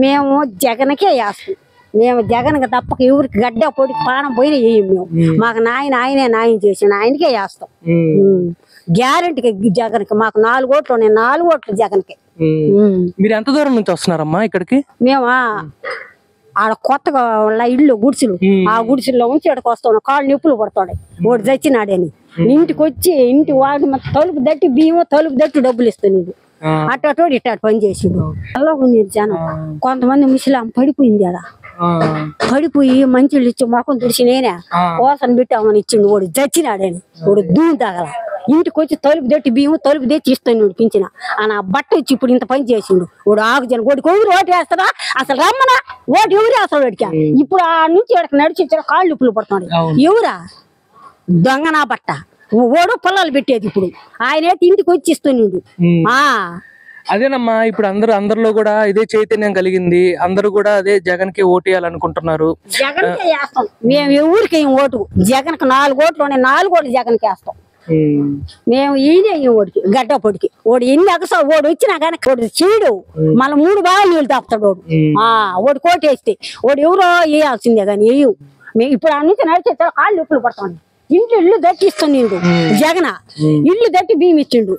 మేము జగన్కే వేస్తాం. మేము జగన్కి తప్పక ఎవరికి గడ్డ పొడి ప్రాణం పోయినా వేయం మేము. మాకు ఆయనే న్యాయం చేసిన ఆయనకే వేస్తాం. గ్యారెంటీకి జగన్కి. మాకు 4 ఓట్లు ఉన్నాయి, 4 ఓట్లు జగన్కి. మీరు ఎంత దూరం నుంచి వస్తున్నారమ్మా ఇక్కడికి? మేము ఆడ కొత్తగా ఇల్లు గుడిసెలు, ఆ గుడిసెల్లో ఉంచి ఇక్కడికి వస్తాం. కాళ్ళు నొప్పులు పడతాడు వాడు చచ్చినాడని. ఇంటికి వచ్చి ఇంటి వాడు తలుపు దట్టి బియ్యం, తలుపు దట్టి డబ్బులు ఇస్తాను. అట్టోడు ఇట్టాడు పని చేసిండు. అలా ఉంది జనం. కొంతమంది ముసలాం పడిపోయింది ఆడ. పడిపోయి మంచిళ్ళు ఇచ్చి మొఖం తుడిచి నేనే కోసన పెట్టామని ఇచ్చిండు. వాడు చచ్చినాడని. వాడు దూని తగల. ఇంటికి వచ్చి తలుపు దట్టి బియ్యం, తలుపు తెచ్చి ఇస్తాను పింఛన. ఆ నా బట్ట వచ్చి ఇప్పుడు ఇంత పని చేసిండు. వాడు ఆగుజన వాడికి ఎవరు ఓటు వేస్తారా? అసలు రమ్మనా ఓటు ఎవరు వేస్తాడు వాడికి? ఇప్పుడు ఆ నుంచి వాడికి నడిచి ఇచ్చిన కాళ్ళు నొప్పులు పడుతున్నాడు. ఎవరా దొంగ నా బట్ట? ఓడు పొలాలు పెట్టేది. ఇప్పుడు ఆయన ఇంటికి వచ్చి ఇస్తున్నాడు. అదేనమ్మా, ఇప్పుడు అందరిలో కూడా ఇదే చైతన్యం కలిగింది. అందరూ కూడా అదే జగన్ కి ఓటు వేయాలనుకుంటున్నారు. జగన్కే వేస్తాం మేము. ఎవరికి ఓటు జగన్కి 4 ఓట్లు ఉన్నాయి, 4 ఓట్లు జగన్కి వేస్తాం మేము. ఈయనే ఓడికి గడ్డ పొడికి. ఓడు ఎన్ని అగసా ఓడు వచ్చినా కానీ ఓడు చేయడు. మళ్ళీ 3 బాగా నీళ్ళు తాపుతాడు ఓడు. ఓడి కోటేస్తే ఓడు ఎవరో వేయాల్సిందే కానీ వేయవు మేము. ఇప్పుడు ఆ నుంచి నడిచే కాళ్ళు నొప్పులు పడతాం. ఇల్లు దట్టి ఇస్తున్నాడు జగన్. ఇల్లు దట్టి బియ్యం ఇచ్చిండు.